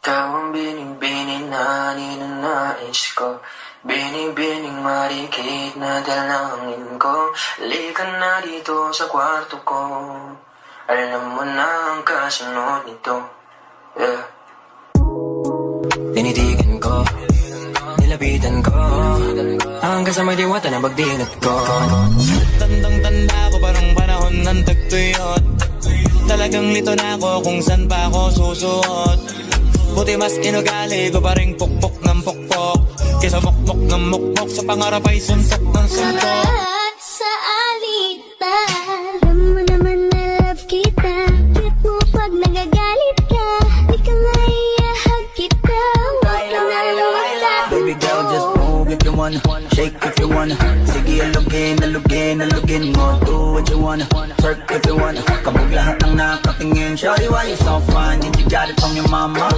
Ikaw ang bining-bining na ninanais ko, bining-bining marikit na dalangin ko. Halika na dito sa kwarto ko, alam mo na ang kasunod nito. Yeah. Tinitigan ko, nilapitan ko, hanggang sa may diwata na bagdinat ko. Tandang-tanda ko parang panahon ng tagtuyot. Talagang lito na ako kung saan pa ako susuot. Buti mas inugali ko pa rin pukpok ng pukpok, kesa mukmok ng mukmok sa pangarap ay suntok ng suntok. Salamat sa alitan, alam mo naman na love kita. Cute mo pag nagagalit ka, di ka maiyahag kita. Huwag ka na lumata. Baby girl, just move if you wanna, shake if you wanna. Sige, alugin mo, do what you wanna. Twerk if you wanna, kabog lahat ng nakatingin. Shawty, why you so fine? Did you got it from your mama?